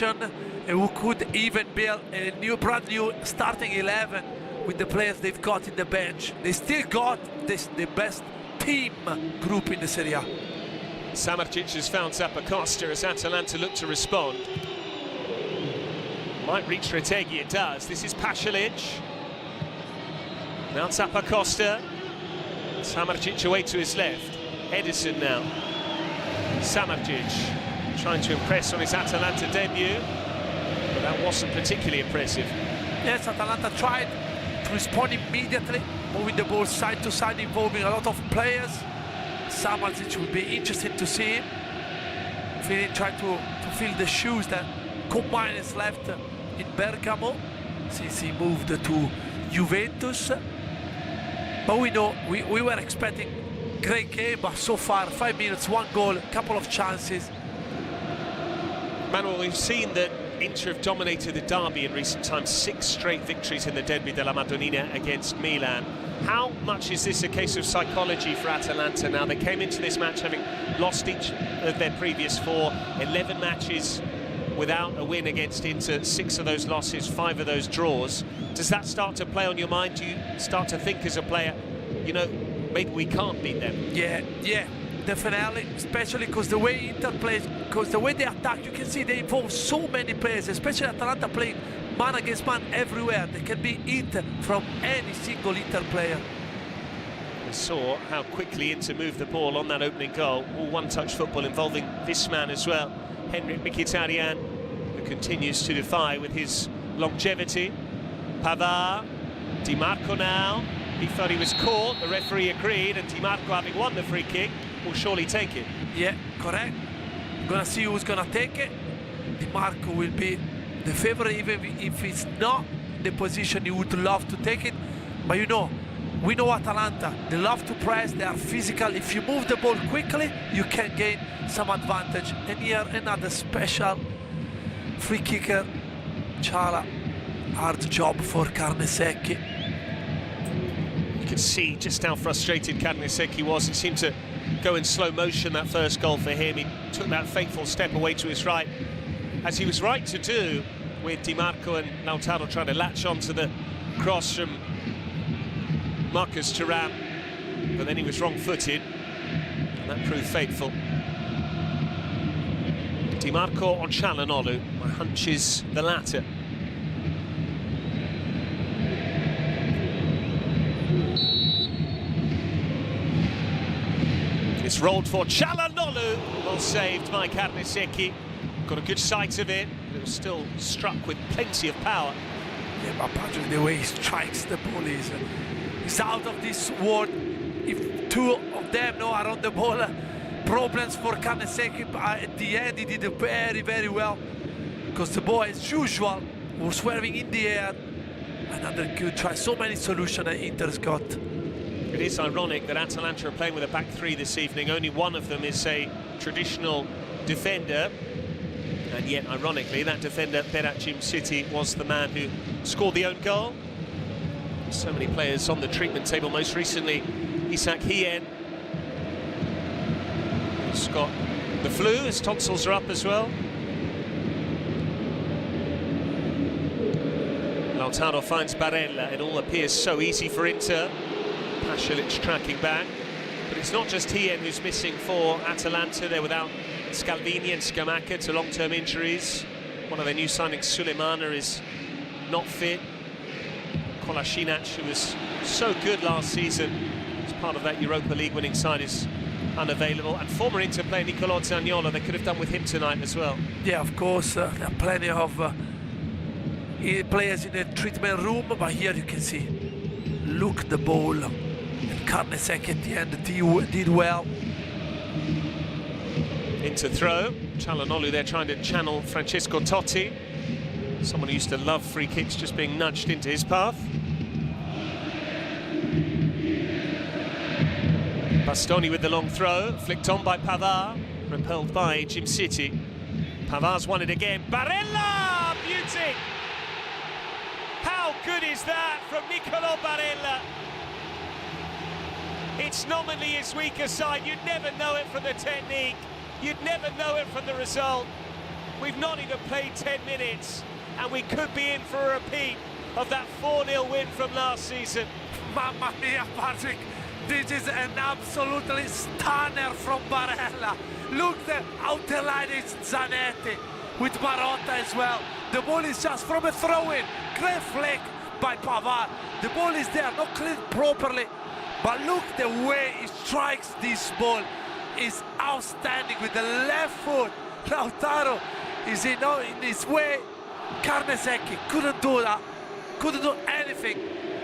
rotation and who could even build a brand new starting 11 with the players they've got in the bench. They still got the best team group in the Serie A. Samardzic has found Zappacosta as Atalanta look to respond. Might reach Retegui, it does. This is Pasalic. Now Zappacosta. Samardzic away to his left. Edison now. Samardzic trying to impress on his Atalanta debut, but that wasn't particularly impressive. Yes, Atalanta tried to respond immediately, moving the ball side to side, involving a lot of players. Samardzic will be interesting to see him. Trying to fill the shoes that Combine has left in Bergamo since he moved to Juventus. But we know we were expecting great game, but so far 5 minutes, 1 goal, a couple of chances. Manuel, we've seen that Inter have dominated the derby in recent times, 6 straight victories in the Derby della Madonnina against Milan. How much is this a case of psychology for Atalanta now? They came into this match having lost each of their previous 4, 11 matches without a win against Inter, 6 of those losses, 5 of those draws. Does that start to play on your mind? Do you start to think as a player, you know, maybe we can't beat them? Yeah, definitely, especially because the way Inter plays, because the way they attack, you can see they involve so many players, especially Atalanta playing man against man everywhere. They can be hit from any single Inter player. We saw how quickly Inter moved the ball on that opening goal. All one-touch football involving this man as well, Henrik Mkhitaryan, who continues to defy with his longevity. Pavard, Di Marco now. He thought he was caught, the referee agreed, and Di Marco, having won the free kick, will surely take it. Yeah, correct. Gonna see who's gonna take it. Di Marco will be the favourite, even if it's not the position he would love to take it. But you know, we know Atalanta, they love to press, they are physical. If you move the ball quickly, you can gain some advantage. And here another special free kicker, Chala. Hard job for Carnesecchi. You can see just how frustrated Carnesecchi was. It seemed to go in slow motion, that first goal for him. He took that fateful step away to his right, as he was right to do, with Di Marco and Lautaro trying to latch onto the cross from Marcus Thuram, but then he was wrong-footed, and that proved fateful. Di Marco on Çalhanoğlu. My hunch is the latter. It's rolled for Çalhanoğlu. Well saved by Carnesecchi. Got a good sight of it, but it was still struck with plenty of power. Yeah, but Patrick, the way he strikes the ball is out of this world. If 2 of them are on the ball, problems for Carnesecchi, but at the end he did it very, very well, because the ball, as usual, was swerving in the air. Another good try. So many solutions that Inter's got. It is ironic that Atalanta are playing with a back 3 this evening. Only one of them is a traditional defender. And yet, ironically, that defender, Berat City, was the man who scored the own goal. So many players on the treatment table, most recently Isak Hien. He's got the flu, his tonsils are up as well. Lautaro finds Barella. It all appears so easy for Inter. Pasalic tracking back. But it's not just Hien who's missing for Atalanta. They're without Scalvini and Scamacca to long-term injuries. One of their new signings, Sulemana, is not fit. Kolasinac, who was so good last season as part of that Europa League winning side, is unavailable. And former Inter player Nicolò Zaniolo, they could have done with him tonight as well. Yeah, of course, there are plenty of players in the treatment room, but here you can see, look the ball. And Carnesecchi at the end did well. Into throw. Çalhanoğlu there trying to channel Francesco Totti. Someone who used to love free kicks just being nudged into his path. Bastoni with the long throw, flicked on by Pavard, repelled by Jim City. Pavard's won it again. Barella! Beauty! How good is that from Nicolò Barella? It's nominally his weaker side. You'd never know it from the technique. You'd never know it from the result. We've not even played 10 minutes, and we could be in for a repeat of that 4-0 win from last season. Mamma mia, Patrick, this is an absolutely stunner from Barella. Look how the line is Zanetti with Marotta as well. The ball is just from a throw-in. Great flick by Pavard. The ball is there, not cleared properly. But look the way he strikes this ball. Is outstanding with the left foot. Lautaro is in his way. Carnesecchi couldn't do that. Couldn't do anything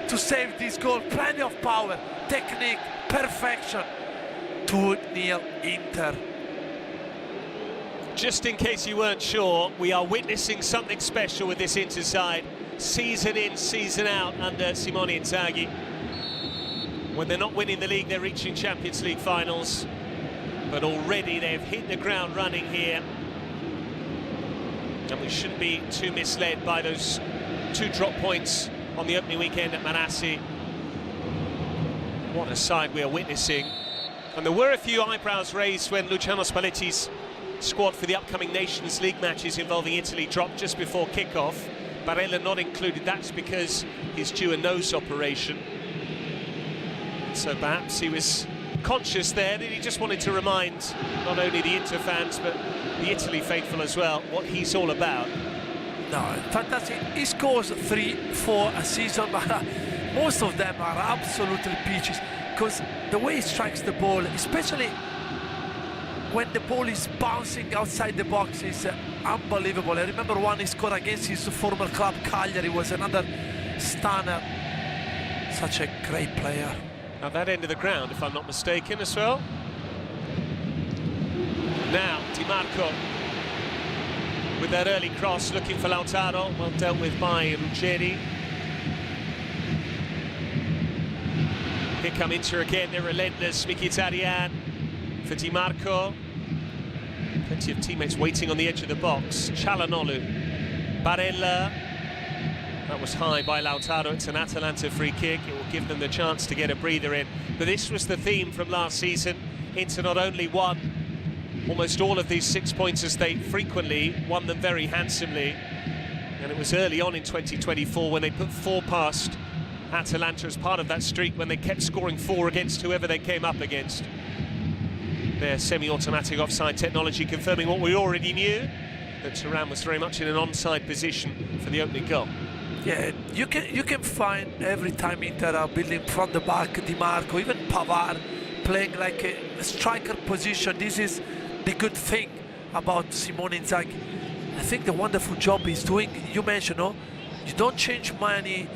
to save this goal. Plenty of power, technique, perfection. 2-0 Inter. Just in case you weren't sure, we are witnessing something special with this Inter side. Season in, season out under Simone Inzaghi. When they're not winning the league, they're reaching Champions League finals. But already they've hit the ground running here. And we shouldn't be too misled by those 2 drop points on the opening weekend at Marassi. What a side we are witnessing. And there were a few eyebrows raised when Luciano Spalletti's squad for the upcoming Nations League matches involving Italy dropped just before kick-off. Barella not included, that's because he's due a nose operation. So perhaps he was conscious there that he just wanted to remind not only the Inter fans but the Italy faithful as well what he's all about. No, fantastic. He scores 3-4 a season, but most of them are absolutely peaches because the way he strikes the ball, especially when the ball is bouncing outside the box, is unbelievable. I remember one he scored against his former club Cagliari, was another stunner. Such a great player. At that end of the ground, if I'm not mistaken, as well. Now, Di Marco with that early cross, looking for Lautaro, well dealt with by Ruggeri. Here come Inter again, they're relentless. Mkhitaryan for Di Marco. Plenty of teammates waiting on the edge of the box. Çalhanoğlu, Barella. That was high by Lautaro. It's an Atalanta free kick. It will give them the chance to get a breather in. But this was the theme from last season. Inter not only won almost all of these 6-pointers, they frequently won them very handsomely. And it was early on in 2024 when they put 4 past Atalanta as part of that streak, when they kept scoring 4 against whoever they came up against. Their semi-automatic offside technology confirming what we already knew, that Thuram was very much in an onside position for the opening goal. Yeah, you can find every time Inter are building from the back, Di Marco, even Pavard playing like a striker position. This is the good thing about Simone Inzaghi. I think the wonderful job he's doing, you mentioned, no? You don't change many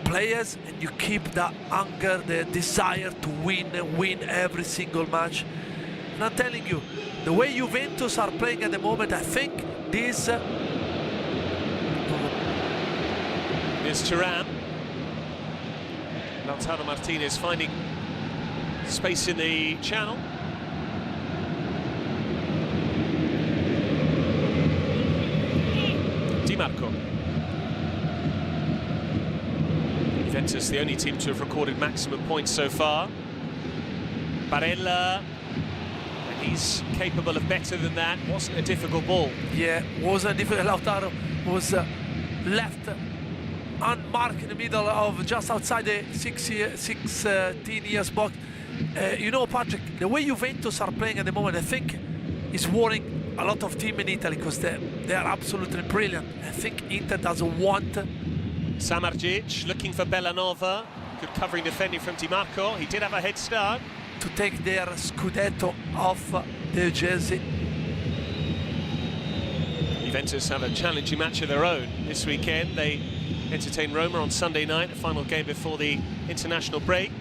players and you keep that hunger, the desire to win every single match. And I'm telling you, the way Juventus are playing at the moment, I think this... Here's Thuram. Lautaro Martinez finding space in the channel. Di Marco. Juventus, the only team to have recorded maximum points so far. Barella, and he's capable of better than that. Wasn't a difficult ball. Yeah, wasn't difficult. Lautaro was left unmarked in the middle of just outside the 16 years box. You know, Patrick, the way Juventus are playing at the moment, I think is worrying a lot of teams in Italy because they are absolutely brilliant. I think Inter doesn't want. Samardzic looking for Bellanova. Good covering defending from Di Marco. He did have a head start. To take their Scudetto off their jersey. Juventus have a challenging match of their own this weekend. They entertain Roma on Sunday night, the final game before the international break.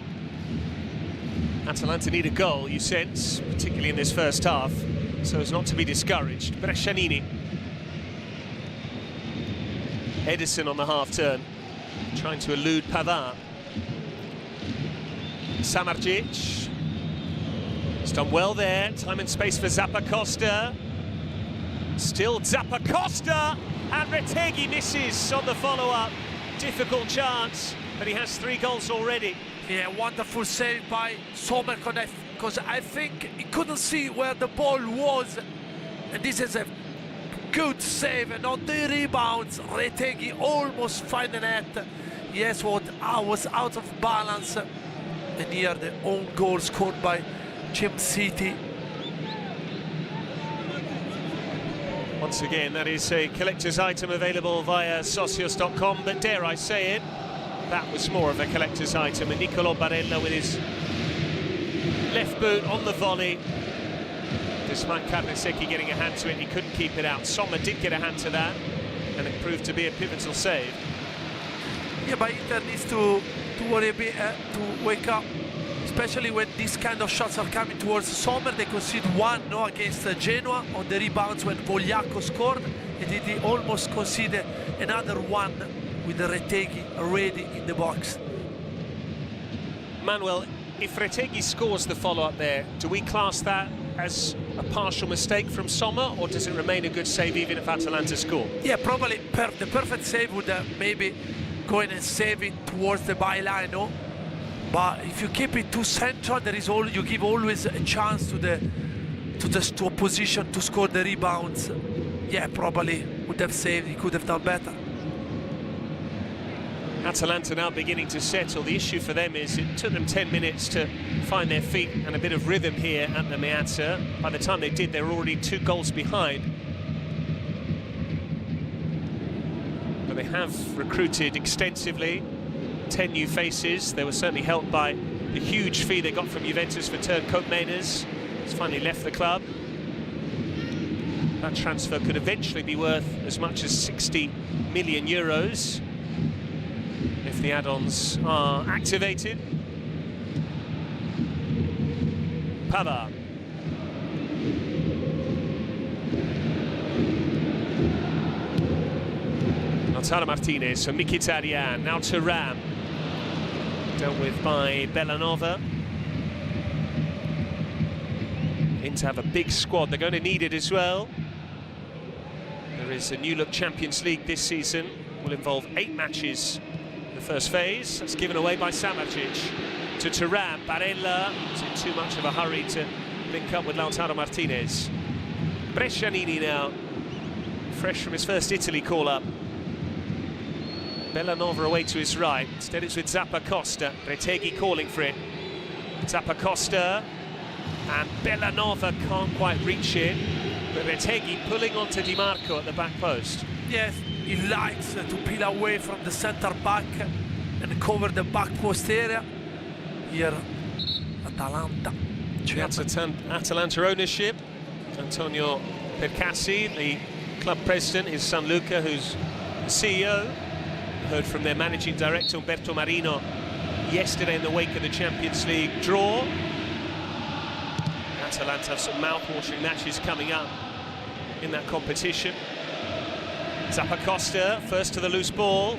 Atalanta need a goal, you sense, particularly in this first half, so as not to be discouraged. Brescianini. Edison on the half-turn, trying to elude Pavard. Samardzic. He's done well there, time and space for Zappacosta. Still Zappacosta, and Retegui misses on the follow-up. Difficult chance, but he has 3 goals already. Yeah, wonderful save by Sommer, because I think he couldn't see where the ball was. And this is a good save, and on the rebounds, Retegui almost find the net. Yes, what was out of balance. And here the own goal scored by Gym City. Once again, that is a collector's item available via socios.com, but dare I say it, that was more of a collector's item. And Niccolò Barella with his left boot on the volley. Despite Carnesecchi getting a hand to it, he couldn't keep it out. Sommer did get a hand to that, and it proved to be a pivotal save. Yeah, but Inter needs to worry a bit, to wake up, especially when these kind of shots are coming towards Sommer. They conceded one against Genoa on the rebounds when Vogliacco scored, and they almost conceded another one with the Retegui already in the box. Manuel, if Retegui scores the follow-up there, do we class that as a partial mistake from Sommer, or does it remain a good save even if Atalanta score? Yeah, probably the perfect save would maybe go in and save it towards the byline, no? But if you keep it too central, you give always a chance to opposition to score the rebounds. Yeah, probably would have saved. He could have done better. Atalanta now beginning to settle. The issue for them is it took them 10 minutes to find their feet and a bit of rhythm here at the Meazza. By the time they did, they were already 2 goals behind. But they have recruited extensively, 10 new faces. They were certainly helped by the huge fee they got from Juventus for Turn Koopmeiners. He's finally left the club. That transfer could eventually be worth as much as 60 million euros. If the add-ons are activated. Pavard. Lautaro Martinez, so Mkhitaryan, now Thuram. Dealt with by Bellanova. Inter have a big squad, they're going to need it as well. There is a new look Champions League this season. Will involve 8 matches. The first phase, that's given away by Samardzic to Thuram. Barella is in too much of a hurry to link up with Lautaro Martinez. Brescianini now, fresh from his first Italy call-up. Bellanova away to his right, instead it's with Zappacosta. Retegui calling for it. Zappacosta, and Bellanova can't quite reach it, but Retegui pulling onto Di Marco at the back post. Yes, he likes to peel away from the centre back and cover the back post area. Here, Atalanta. That's Atalanta ownership. Antonio Percassi, the club president, his son Luca, who's the CEO. Heard from their managing director, Umberto Marino, yesterday in the wake of the Champions League draw. Atalanta have some mouth-watering matches coming up in that competition. Zappacosta, first to the loose ball.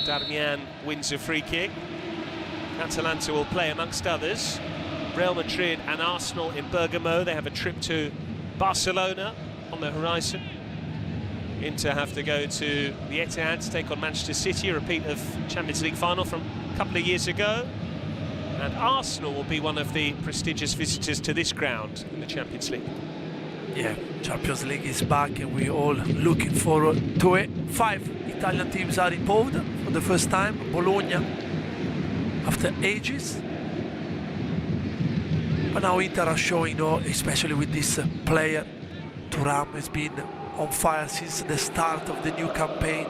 Darmian wins a free kick. Atalanta will play, amongst others, Real Madrid and Arsenal in Bergamo. They have a trip to Barcelona on the horizon. Inter have to go to the Etihad to take on Manchester City, a repeat of Champions League final from a couple of years ago. And Arsenal will be one of the prestigious visitors to this ground in the Champions League. Yeah, Champions League is back and we're all looking forward to it. 5 Italian teams are involved for the first time. Bologna after ages. But now Inter are showing, especially with this player, Thuram has been on fire since the start of the new campaign.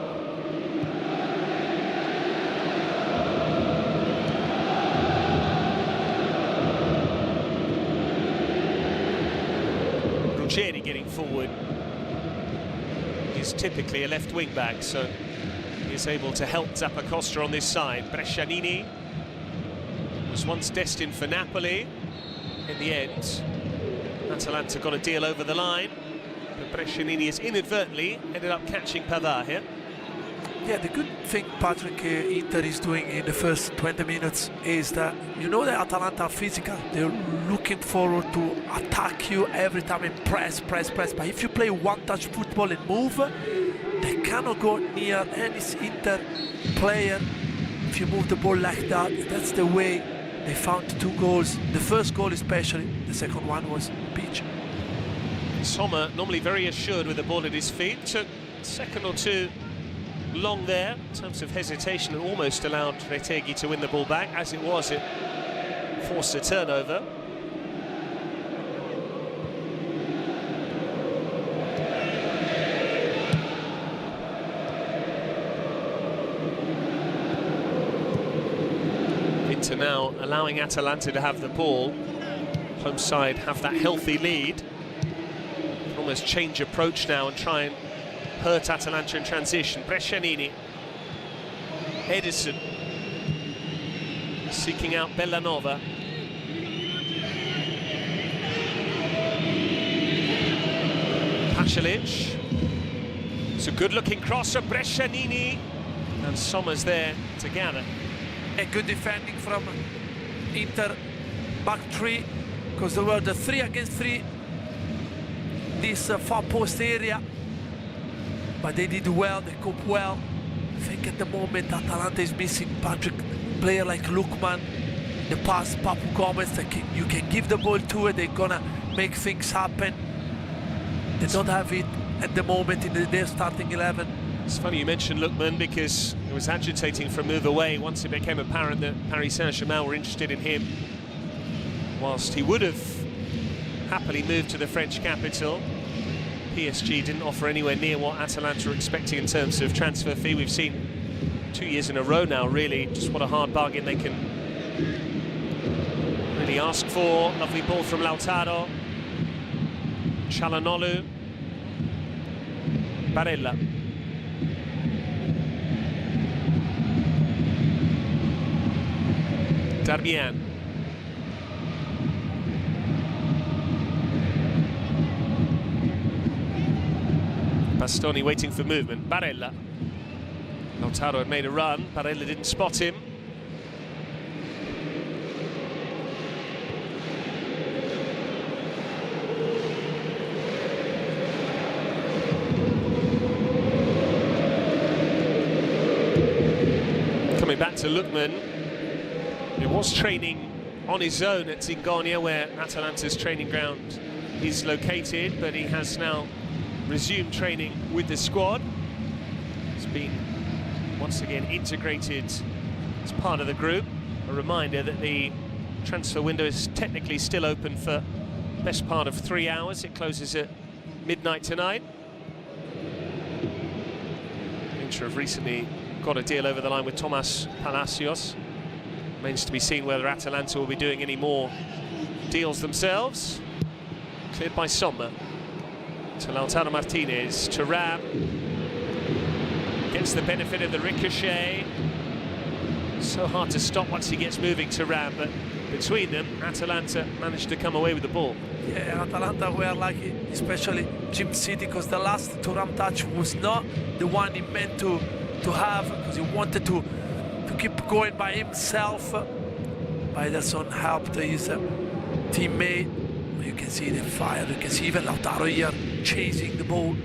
Ruggeri getting forward. He's typically a left wing back, so he's able to help Zappacosta on this side. Brescianini was once destined for Napoli. In the end, Atalanta got a deal over the line, but Brescianini has inadvertently ended up catching Pavard here. Yeah, the good thing Patrick Inter is doing in the first 20 minutes is that, that Atalanta are physical. They're looking forward to attack you every time and press. But if you play one-touch football and move, they cannot go near any Inter player. If you move the ball like that, that's the way they found 2 goals. The first goal especially, the second one was pitch. Sommer, normally very assured with the ball at his feet, took a second or two long there in terms of hesitation and almost allowed Retegui to win the ball back. As it was, it forced a turnover. Inter now allowing Atalanta to have the ball. Home side have that healthy lead. Almost change approach now and try and hurt Atalanta in transition. Brescianini, Edison seeking out Bellanova. Pasalic. It's a good-looking cross of Brescianini, and Sommer's there to gather. A good defending from Inter back three, because there were the 3 against 3 this far post area, but they did well, they coped well. I think at the moment Atalanta is missing player like Lukman, the pass Papu Gomez that you can give the ball to and they're gonna make things happen. They don't have it at the moment in their starting 11. It's funny you mentioned Lukman, because he was agitating for a move away once it became apparent that Paris Saint-Germain were interested in him, whilst he would have happily moved to the French capital. PSG didn't offer anywhere near what Atalanta were expecting in terms of transfer fee. We've seen 2 years in a row now, really, just what a hard bargain they can really ask for. Lovely ball from Lautaro. Çalhanoğlu. Barella. Darmian. Bastoni waiting for movement. Barella. Lautaro had made a run. Barella didn't spot him. Coming back to Lukman. He was training on his own at Zingonia, where Atalanta's training ground is located, but he has now resumed training with the squad. He's been once again integrated as part of the group. A reminder that the transfer window is technically still open for the best part of 3 hours. It closes at midnight tonight. Inter have recently got a deal over the line with Tomas Palacios. Remains to be seen whether Atalanta will be doing any more deals themselves. Cleared by Sommer. To Lautaro Martinez, to Ram. Gets the benefit of the ricochet. So hard to stop once he gets moving, to Ram, but between them, Atalanta managed to come away with the ball. Yeah, Atalanta were lucky, especially Jim City, because the last Thuram touch was not the one he meant to have, because he wanted to keep going by himself. Ederson helped his teammate. You can see the fire, you can see even Lautaro here chasing the ball.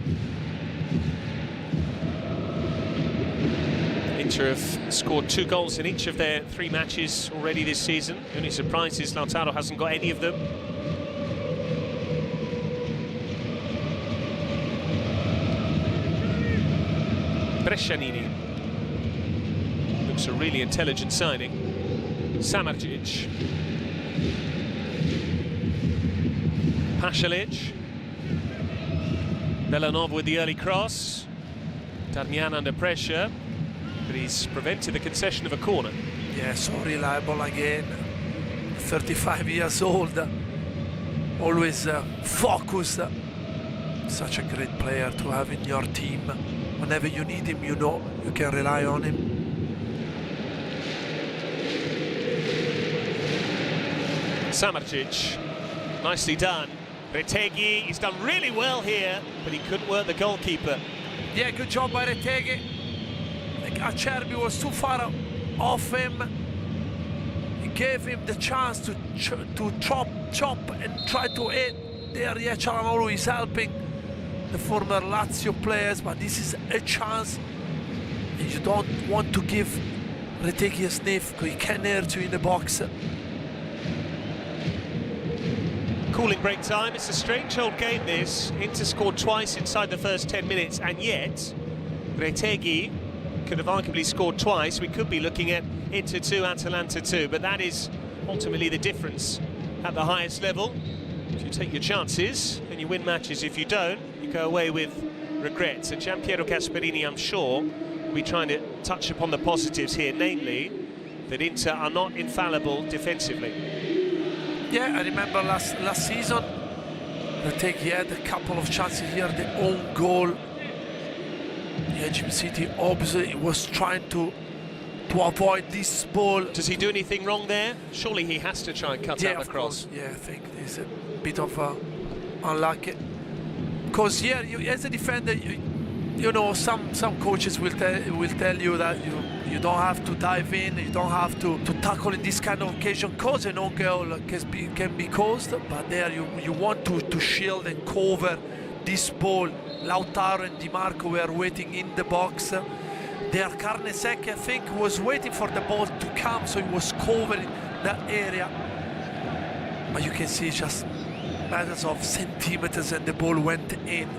Inter have scored 2 goals in each of their 3 matches already this season. The only surprise is Lautaro hasn't got any of them. Brescianini. Looks a really intelligent signing. Samardzic. Pasalic. Bellanova with the early cross. Darmian under pressure, but he's prevented the concession of a corner. Yeah, so reliable again. 35 years old. Always focused. Such a great player to have in your team. Whenever you need him, you know you can rely on him. Samardzic. Nicely done. Retegui, he's done really well here, but he couldn't work the goalkeeper. Yeah, good job by Retegui. I think Acerbi was too far off him. He gave him the chance to chop and try to hit. There, yeah, Çalhanoğlu is helping the former Lazio players, but this is a chance. And you don't want to give Retegui a sniff, because he can hurt you in the box. cooling break time. It's a strange old game, this. Inter scored twice inside the first 10 minutes, and yet Retegui could have arguably scored twice. We could be looking at Inter 2, Atalanta 2, but that is ultimately the difference at the highest level. If you take your chances, and you win matches. If you don't, you go away with regrets. And Gianpiero Gasperini, I'm sure, will be trying to touch upon the positives here, namely that Inter are not infallible defensively. Yeah, I remember last season, Retegui had a couple of chances here, the own goal. Yeah, Jim City obviously was trying to avoid this ball. Does he do anything wrong there? Surely he has to try and cut out the cross. Yeah, I think there's a bit of unlucky. Because yeah, as a defender, you know, some coaches will tell you that you don't have to dive in, you don't have to tackle in this kind of occasion, cause an own goal can be caused. But there you want to shield and cover this ball. Lautaro and Di Marco were waiting in the box. There, Carnesecchi, I think, was waiting for the ball to come, so he was covering that area. But you can see just matters of centimeters and the ball went in.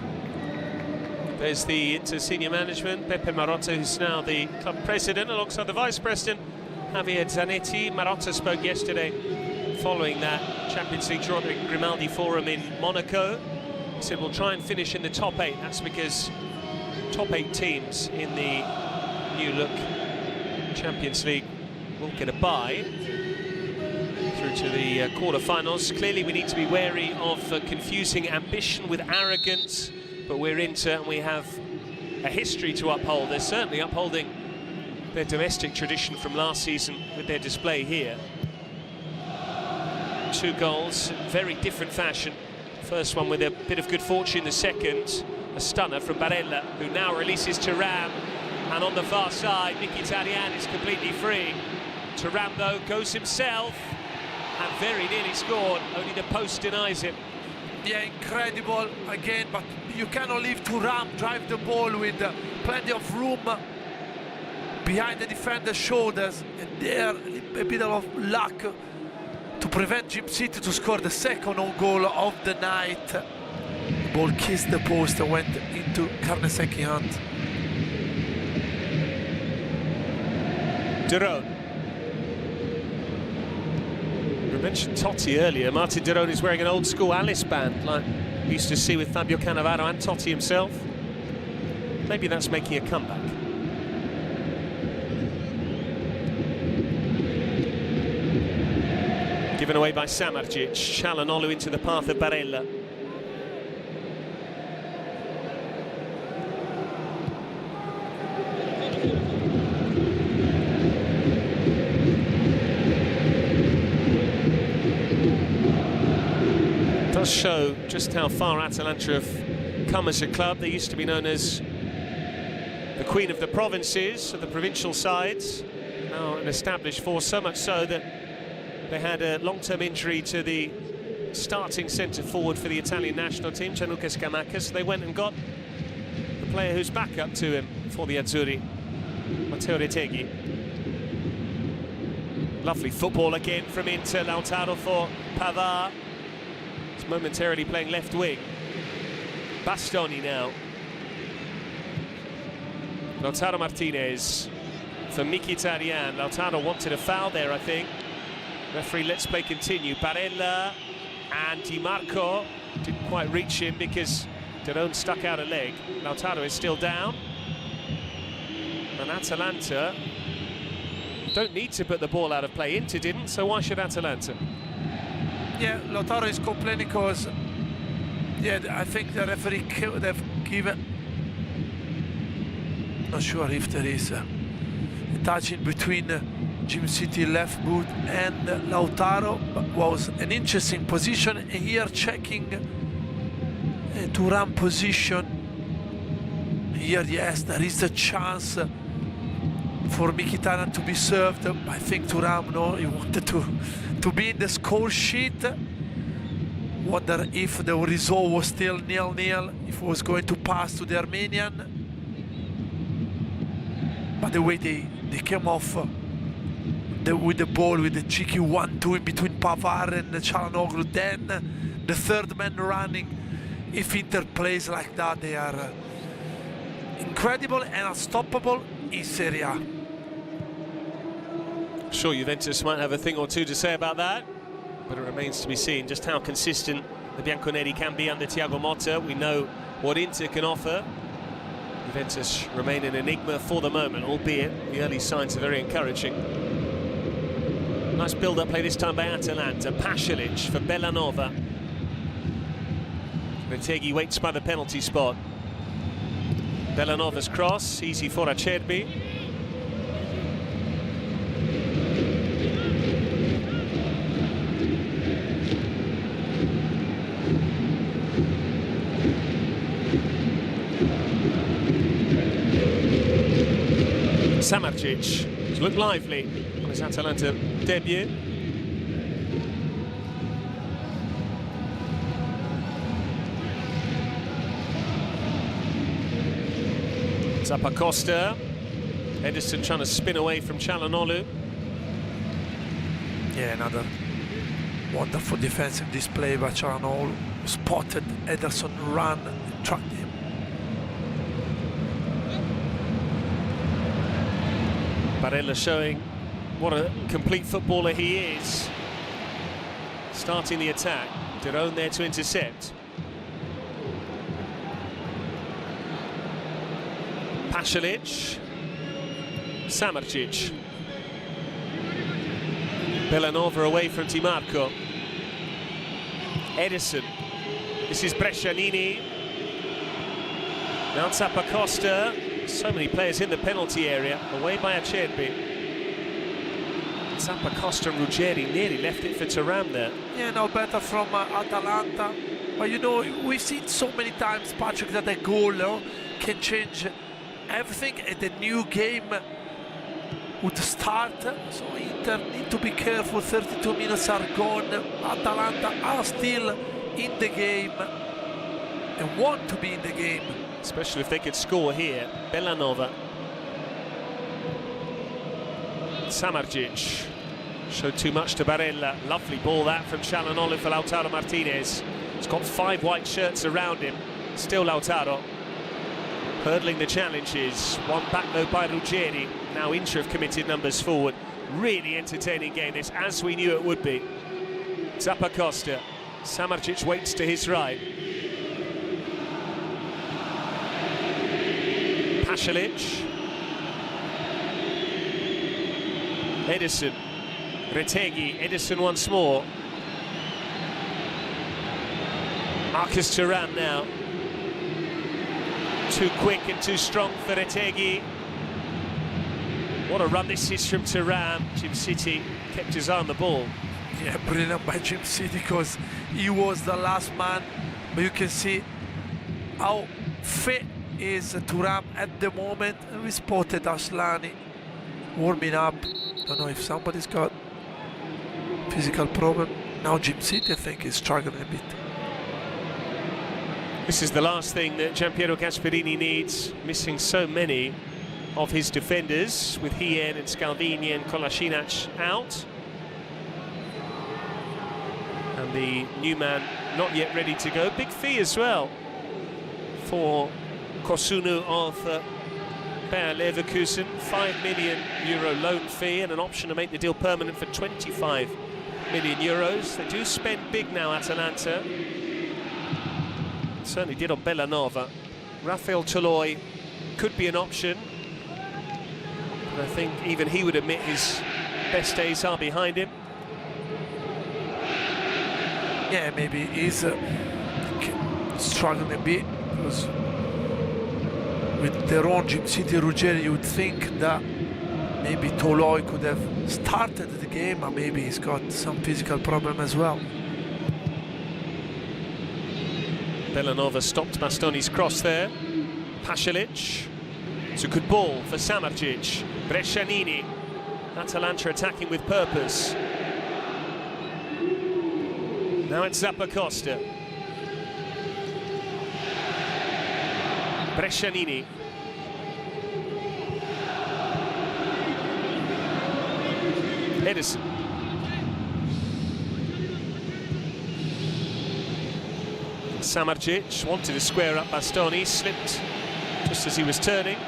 There's the Inter senior management, Pepe Marotta, who's now the club president, alongside the vice president, Javier Zanetti. Marotta spoke yesterday following that Champions League draw at the Grimaldi Forum in Monaco. He said we'll try and finish in the top 8. That's because top 8 teams in the new look Champions League will get a bye through to the quarter-finals. Clearly we need to be wary of confusing ambition with arrogance, but we're Inter and we have a history to uphold. They're certainly upholding their domestic tradition from last season with their display here. 2 goals, very different fashion. First one with a bit of good fortune, the second a stunner from Barella, who now releases Thuram, and on the far side Mkhitaryan is completely free. Thuram though goes himself and very nearly scored, only the post denies him. Yeah, incredible again, but you cannot leave Thuram drive the ball with plenty of room behind the defender's shoulders, and there a bit of luck to prevent Jim City to score the second own goal of the night. The ball kissed the post and went into Carnesecchi's hand. De Roon. We mentioned Totti earlier. Martin De Roon is wearing an old school Alice band like we used to see with Fabio Cannavaro and Totti himself. Maybe that's making a comeback. Given away by Samardzic. Çalhanoğlu into the path of Barella. It does show just how far Atalanta have come as a club. They used to be known as the Queen of the Provinces, of the provincial sides. Now an established force, so much so that they had a long-term injury to the starting centre-forward for the Italian national team, Gianluca Scamacca, so they went and got the player who's back up to him for the Azzurri, Matteo Retegui. Lovely football again from Inter. Lautaro for Pavard. He's momentarily playing left wing. Bastoni now. Lautaro Martinez for Mkhitaryan. Lautaro wanted a foul there, I think. Referee lets play continue. Barella and Di Marco didn't quite reach him because De Roon stuck out a leg. Lautaro is still down. And Atalanta don't need to put the ball out of play. Inter didn't, so why should Atalanta? Yeah, Lautaro is complaining because, yeah, I think the referee could have given, not sure if there is a touch in between Jim City left boot and Lautaro, but was an interesting position. And here checking Thuram position. Here, yes, there is a chance for Mkhitaryan to be served. I think Thuram, no, he wanted to be in the score sheet. Wonder if the result was still 0-0, if it was going to pass to the Armenian. But the way they came off with the ball, with the cheeky 1-2 in between Pavard and Çalhanoğlu, then the third man running. If Inter plays like that, they are incredible and unstoppable in Serie A. I'm sure Juventus might have a thing or two to say about that, but it remains to be seen just how consistent the Bianconeri can be under Thiago Motta. We know what Inter can offer. Juventus remain an enigma for the moment, albeit the early signs are very encouraging. Nice build-up play this time by Atalanta. Pasalic for Bellanova. Retegui waits by the penalty spot. Bellanova's cross, easy for Acerbi. Samardzic has looked lively on his Atalanta debut. Zappacosta. Edison trying to spin away from Çalhanoğlu. Yeah, another wonderful defensive display by Çalhanoğlu. Spotted Ederson, run, tracked him. Barella showing what a complete footballer he is. Starting the attack. Derone there to intercept. Pasalic. Samardzic. Bellanova away from Di Marco. Edison. This is Brescianini. Now Zappacosta. So many players in the penalty area. Away by Acerbi. Zappacosta and Ruggeri nearly left it for Thuram there. Yeah, no better from Atalanta. But you know, we've seen so many times, Patrick, that a goal can change everything, and the new game would start. So Inter need to be careful. 32 minutes are gone. Atalanta are still in the game and want to be in the game. Especially if they could score here. Bellanova. Samardzic showed too much to Barella. Lovely ball that from Çalhanoğlu for Lautaro Martinez. He's got 5 white shirts around him. Still Lautaro. Hurdling the challenges. One back though by Ruggeri. Now Inter have committed numbers forward. Really entertaining game this, as we knew it would be. Zappacosta. Samardzic waits to his right. Pasalic. Edison. Retegui. Edison once more. Marcus Thuram now. Too quick and too strong for Retegui. What a run this is from Thuram. Jim City kept his eye on the ball. Yeah, brilliant by Jim City, because he was the last man. But you can see how fit is Thuram at the moment. And we spotted Asllani warming up. Don't know if somebody's got physical problem. Now Jim City, I think, is struggling a bit. This is the last thing that Gianpiero Gasperini needs, missing so many of his defenders, with Hien and Scalvini and Kolasinac out. And the new man not yet ready to go. Big fee as well for Kosunu of Bayer Leverkusen. €5 million loan fee and an option to make the deal permanent for €25 million. They do spend big now, Atalanta. Certainly did on Bellanova. Rafael Toloi could be an option, but I think even he would admit his best days are behind him. Yeah, maybe he's struggling a bit, because with their own Jim City Ruggeri, you would think that maybe Toloi could have started the game, or maybe he's got some physical problem as well. Bellanova stopped Bastoni's cross there. Pasalic. It's a good ball for Samardzic. Brescianini. Atalanta attacking with purpose. Now it's Zappacosta. Brescianini. Edison. Samardzic wanted to square up Bastoni, slipped just as he was turning.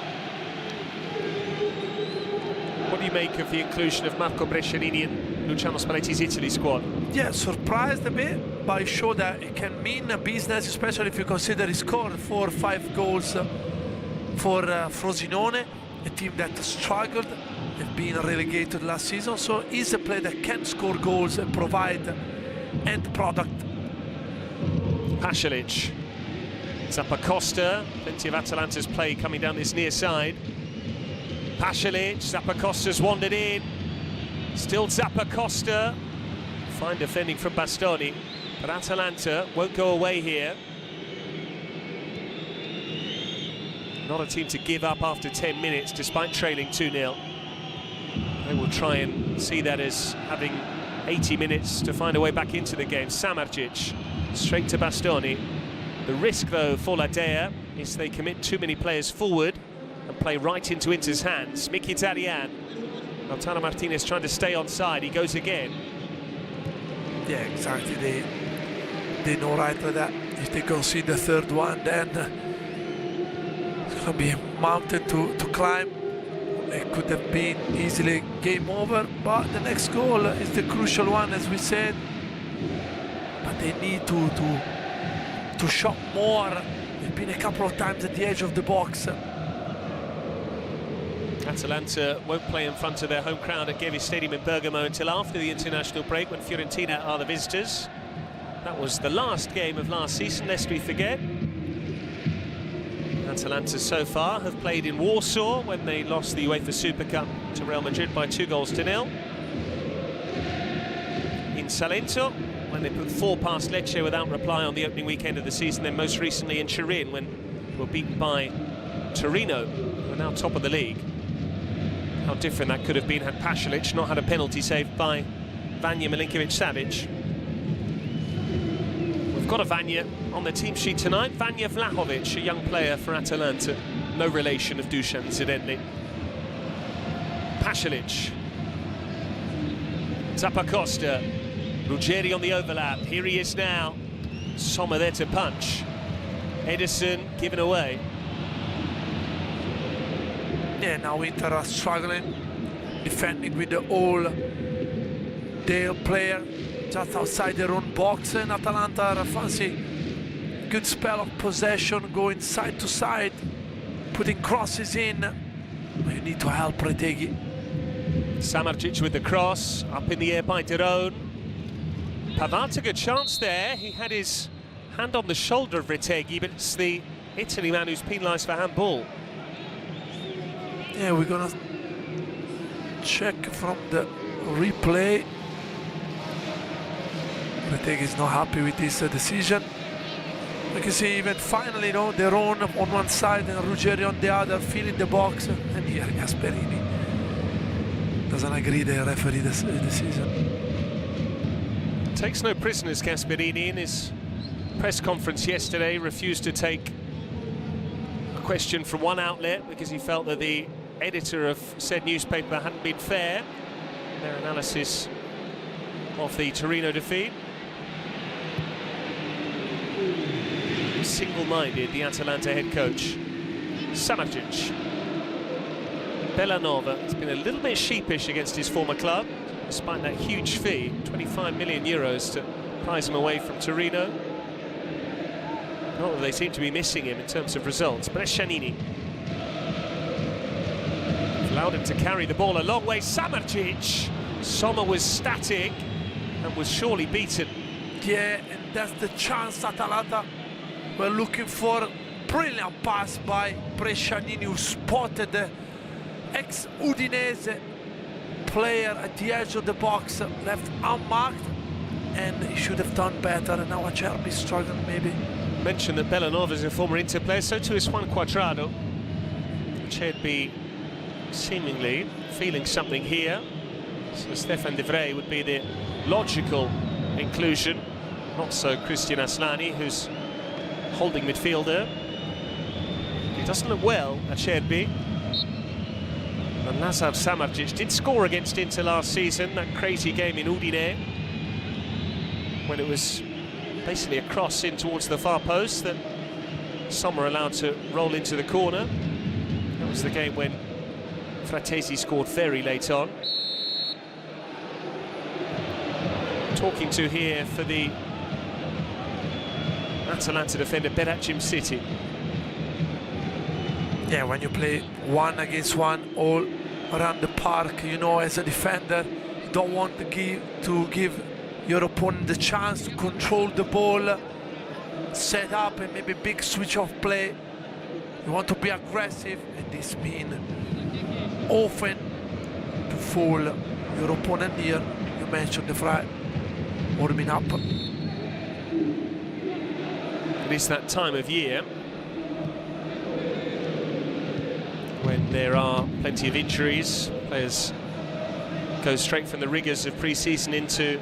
What do you make of the inclusion of Marco Brescianini in Luciano Spalletti's Italy squad? Yeah, surprised a bit, but it showed that it can mean a business, especially if you consider he scored 4 or 5 goals for Frosinone, a team that struggled and been relegated last season. So he's a player that can score goals and provide end product. Pasalic, Zappacosta, plenty of Atalanta's play coming down this near side. Pasalic, Zappacosta's wandered in, still Zappacosta, fine defending from Bastoni, but Atalanta won't go away here. Not a team to give up after 10 minutes despite trailing 2-0. They will try and see that as having 80 minutes to find a way back into the game. Samardzic, straight to Bastoni. The risk though for La Dea is they commit too many players forward and play right into Inter's hands. Mkhitaryan, Lautaro Martinez trying to stay on side, he goes again. Yeah, exactly, they know right that if they concede the third one, then it's going to be a mountain to climb. It could have been easily game over, but the next goal is the crucial one, as we said. But they need to shot more. They've been a couple of times at the edge of the box. Atalanta won't play in front of their home crowd at Gevi Stadium in Bergamo until after the international break, when Fiorentina are the visitors. That was the last game of last season, lest we forget. Atalanta so far have played in Warsaw when they lost the UEFA Super Cup to Real Madrid by 2-0. In Salento, when they put 4 past Lecce without reply on the opening weekend of the season, then most recently in Turin when they were beaten by Torino, who are now top of the league. How different that could have been had Pasalic not had a penalty saved by Vanja Milinkovic-Savic. We've got a Vanja on the team sheet tonight. Vanja Vlahovic, a young player for Atalanta, no relation of Dusan, incidentally. Pasalic, Zappacosta, Ruggeri on the overlap. Here he is now. Sommer there to punch. Edison given away. Yeah, now Inter are struggling, defending with the all their player just outside their own box, and Atalanta are a fancy good spell of possession, going side to side, putting crosses in. You need to help Retegui. Samardzic with the cross, up in the air by Derone. Pavard's a good chance there. He had his hand on the shoulder of Retegui, but it's the Italy man who's penalised for handball. Yeah, we're gonna check from the replay. Retegui is not happy with this decision. You can see even finally, they're on one side and Ruggeri on the other, filling the box, and here Gasperini doesn't agree the referee decision. Takes no prisoners, Gasperini. In his press conference yesterday, refused to take a question from one outlet because he felt that the editor of said newspaper hadn't been fair in their analysis of the Torino defeat. Single-minded, the Atalanta head coach. Samardzic. Bellanova has been a little bit sheepish against his former club, despite that huge fee, 25 million euros to prize him away from Torino. Not that they seem to be missing him in terms of results. Brescianini allowed him to carry the ball a long way. Samardzic. Sommer was static and was surely beaten. Yeah, and that's the chance Atalanta were looking for. Brilliant pass by Brescianini, who spotted the ex-Udinese player at the edge of the box, left unmarked, and he should have done better. And now Acerbi struggling maybe. Mentioned that Bellanova is a former Inter player, so too is Juan Cuadrado. Acerbi seemingly feeling something here. So Stefan de Vrij would be the logical inclusion. Not so Christian Aslani, who's holding midfielder. He doesn't look well, Acerbi. And Lazar Samardzic did score against Inter last season, that crazy game in Udine, when it was basically a cross in towards the far post that some were allowed to roll into the corner. That was the game when Fratesi scored very late on. Talking to here for the Atalanta defender, Beracim City. Yeah, when you play 1 against 1 all around the park, you know, as a defender, you don't want to give your opponent the chance to control the ball, set up and maybe big switch off play. You want to be aggressive, and this means often to fool your opponent here. You mentioned the fry warming up. It is that time of year when there are plenty of injuries. Players go straight from the rigours of pre-season into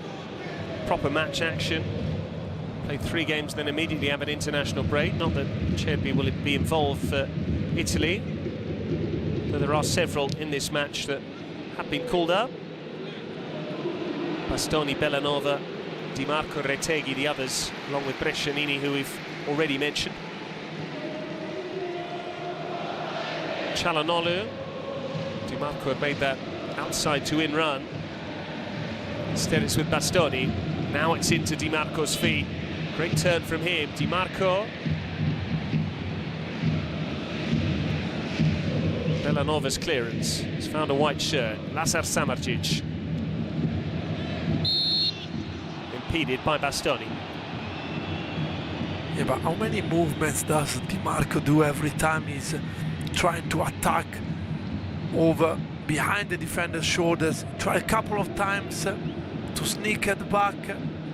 proper match action. Play 3 games, then immediately have an international break. Not that Acerbi will be involved for Italy, but there are several in this match that have been called up. Bastoni, Bellanova, Di Marco, Retegui, the others, along with Brescianini, who we've already mentioned. Çalhanoğlu. Di Marco had made that outside to in run. Instead it's with Bastoni. Now it's into Di Marco's feet. Great turn from him. Di Marco. Bellanova's clearance. He's found a white shirt. Lazar Samardzic. Impeded by Bastoni. Yeah, but how many movements does Di Marco do every time he's trying to attack over behind the defender's shoulders? Try a couple of times to sneak at the back.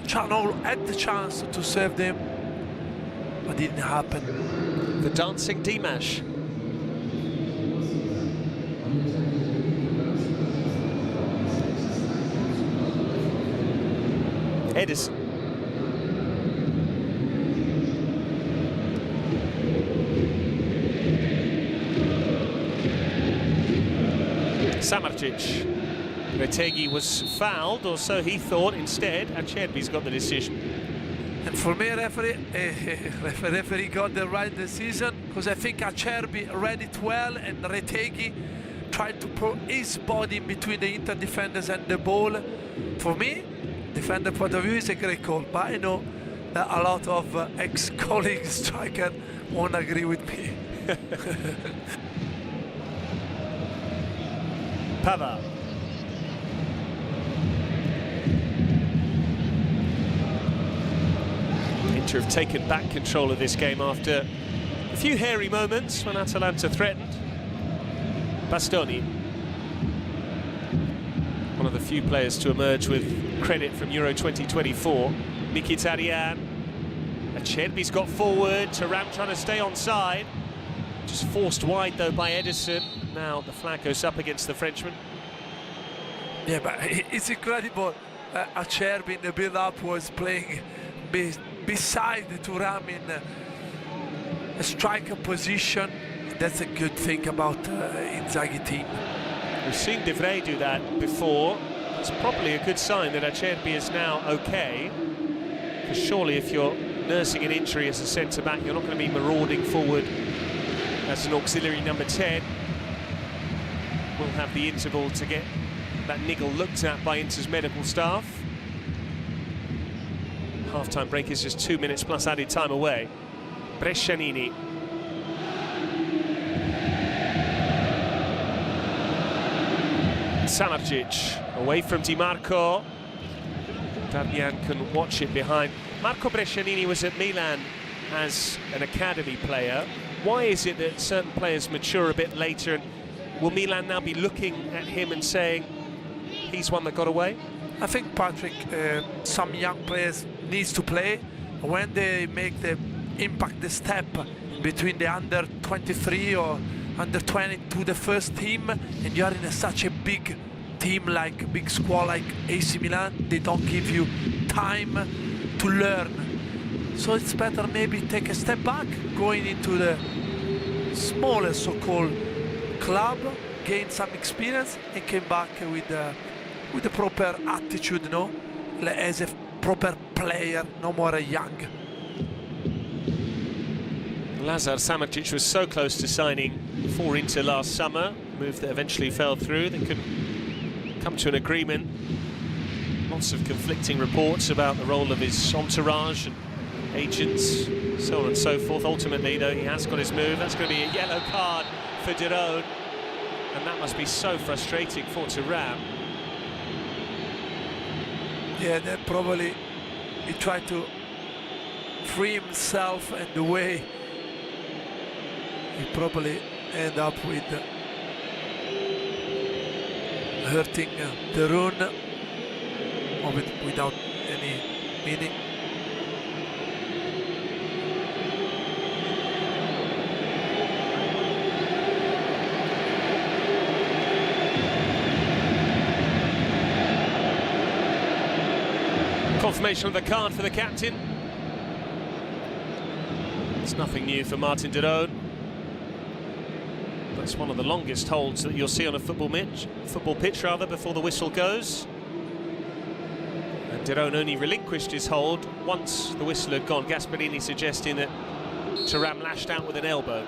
Çalhanoğlu had the chance to save them, but it didn't happen. The dancing Dimash. Edison. Samardzic. Retegui was fouled, or so he thought. Instead, Acerbi's got the decision. And for me, referee got the right decision, because I think Acerbi read it well, and Retegui tried to put his body in between the Inter defenders and the ball. For me, defender point of view, is a great call, but I know that a lot of ex-colleagues striker won't agree with me. Pava. Inter have taken back control of this game after a few hairy moments when Atalanta threatened. Bastoni, one of the few players to emerge with credit from Euro 2024. Mkhitaryan. Acerbi's got forward. Thuram trying to stay onside. Just forced wide though by Edison. Now the flag goes up against the Frenchman. Yeah, but it's incredible. Acerbi in the build-up was playing beside Thuram in a striker position. That's a good thing about Inzaghi team. We've seen De Vrij do that before. It's probably a good sign that Acerbi is now okay. Because surely if you're nursing an injury as a centre-back, you're not going to be marauding forward as an auxiliary number 10. We'll have the interval to get that niggle looked at by Inter's medical staff. Half-time break is just 2 minutes plus added time away. Brescianini. Samardzic away from Di Marco. Darmian can watch it behind. Marco Brescianini was at Milan as an academy player. Why is it that certain players mature a bit later, and will Milan now be looking at him and saying he's one that got away? I think, Patrick, some young players needs to play. When they make the impact, the step between the under 23 or under 20 to the first team, and you are in such a big team, like a big squad like AC Milan, they don't give you time to learn. So it's better maybe take a step back, going into the smaller so-called club, gain some experience, and came back with the proper attitude, no? As a proper player, no more a young. Lazar Samardžić was so close to signing for Inter last summer, move that eventually fell through. They couldn't come to an agreement. Lots of conflicting reports about the role of his entourage and agents, so on and so forth. Ultimately, though, he has got his move. That's going to be a yellow card for De Roon, and that must be so frustrating for Thuram. Yeah, that probably he tried to free himself, and the way he probably end up with hurting De Roon, or without any meaning. Confirmation of the card for the captain. It's nothing new for Martin De Roon. That's one of the longest holds that you'll see on a football pitch before the whistle goes. And De Roon only relinquished his hold once the whistle had gone. Gasperini suggesting that Thuram lashed out with an elbow.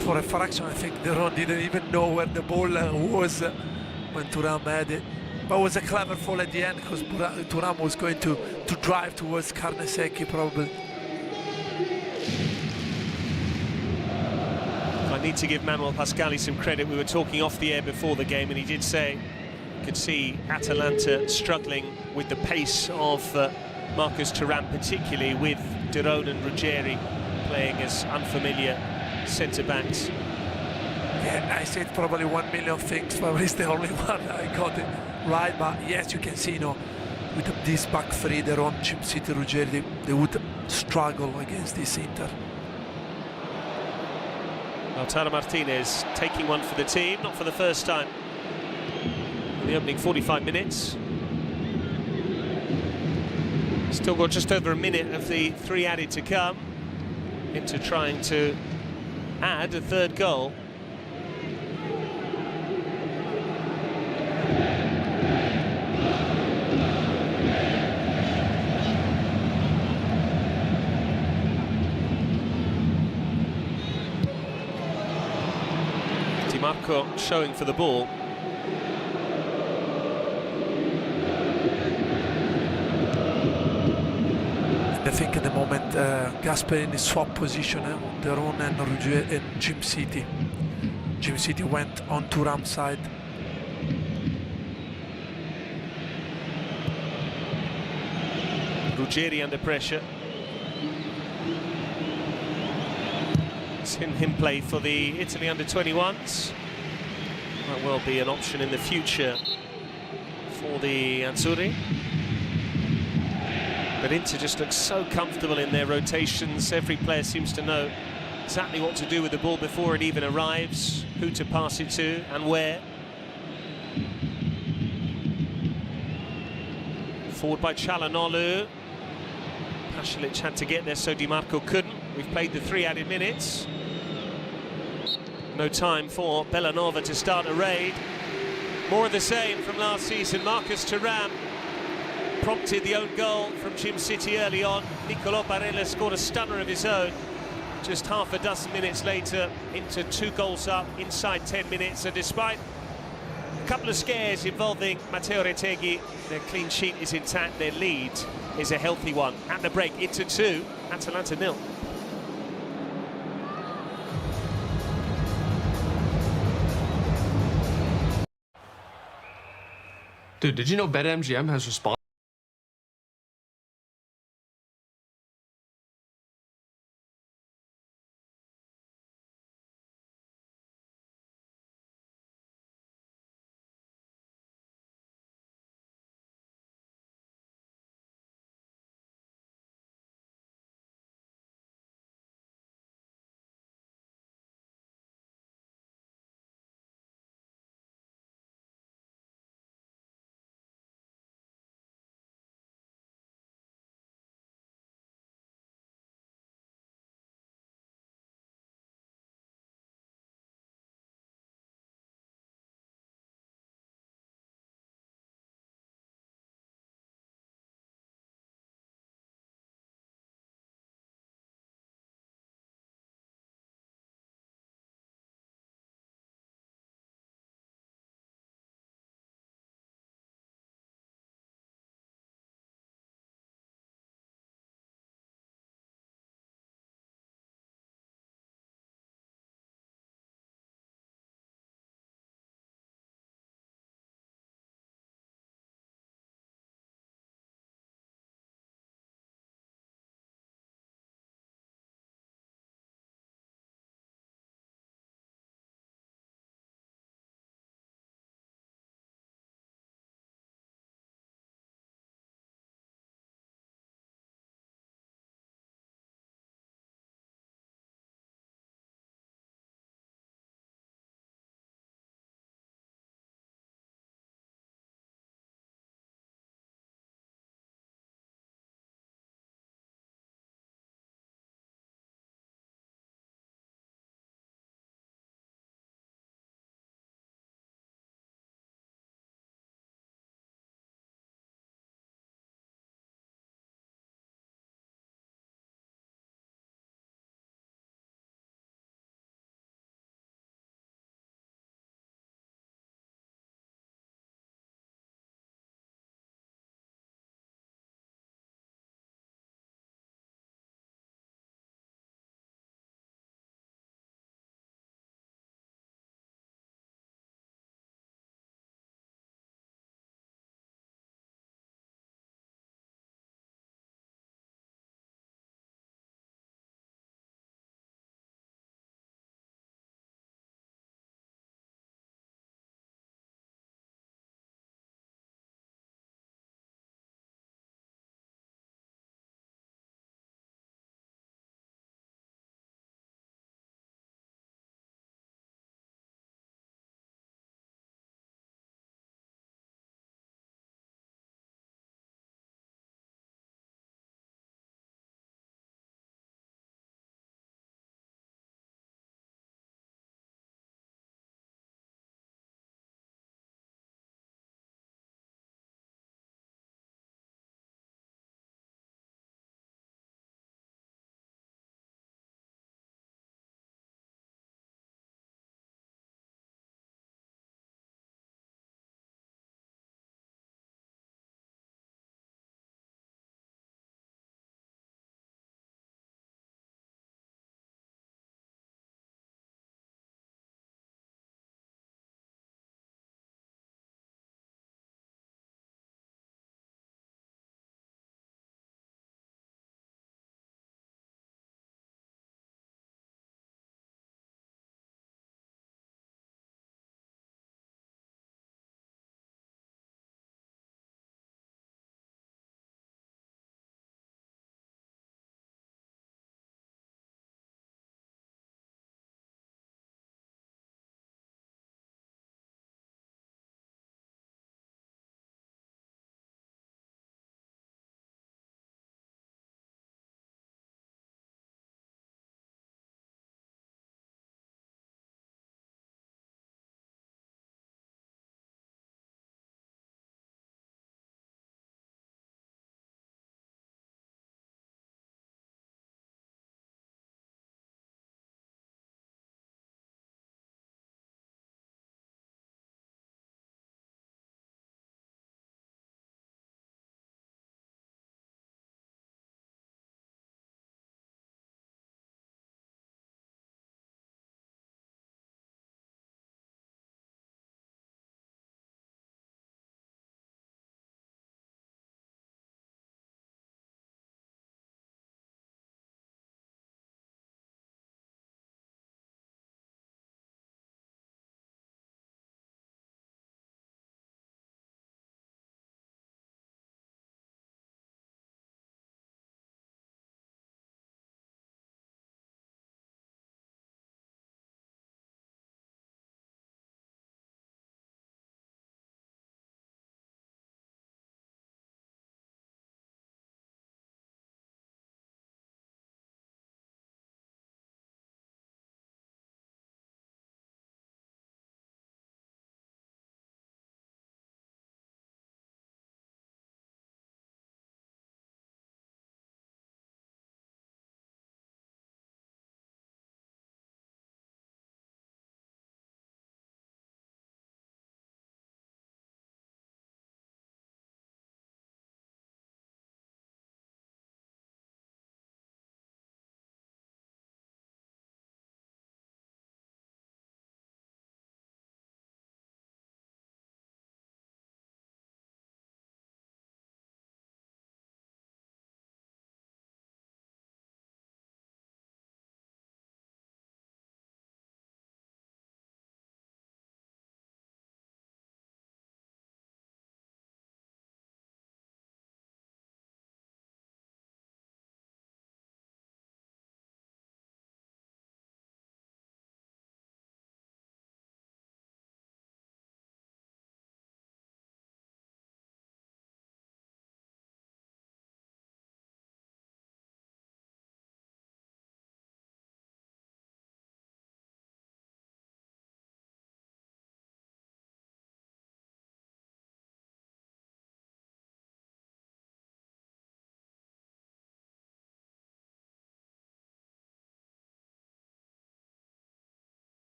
For a fraction, I think De Roon didn't even know where the ball was when Thuram had it. But it was a clever fall at the end, because Thuram was going to drive towards Carnesecchi, probably. I need to give Manuel Pascali some credit. We were talking off the air before the game, and he did say you could see Atalanta struggling with the pace of Marcus Thuram, particularly with De Roon and Ruggeri playing as unfamiliar centre-backs. Yeah, I said probably 1 million things, but it's the only one I got it right. But yes, you can see, you know, with this back three, De Roon, Cimsiti, Ruggeri, they would struggle against this Inter. Lautaro Martinez taking one for the team, not for the first time in the opening 45 minutes. Still got just over a minute of the 3 added to come, into trying to add a third goal. Marco showing for the ball. I think at the moment Gasperini swapped position, De Roon and Ruggeri and Cimsiti. Cimsiti went on Thuram's side. Ruggeri under pressure. Seen him play for the Italy under-21s. Might well be an option in the future for the Azzurri. But Inter just looks so comfortable in their rotations. Every player seems to know exactly what to do with the ball before it even arrives, who to pass it to and where. Forward by Çalhanoğlu. Pasalic had to get there, so Di Marco couldn't. We've played the 3 added minutes. No time for Bellanova to start a raid. More of the same from last season. Marcus Thuram prompted the own goal from Cimsiti early on. Nicolò Barella scored a stunner of his own. Just half a dozen minutes later, into 2 goals up inside 10 minutes. And despite a couple of scares involving Matteo Retegui, their clean sheet is intact. Their lead is a healthy one. At the break, Inter 2, Atalanta 0. Dude, did you know BetMGM has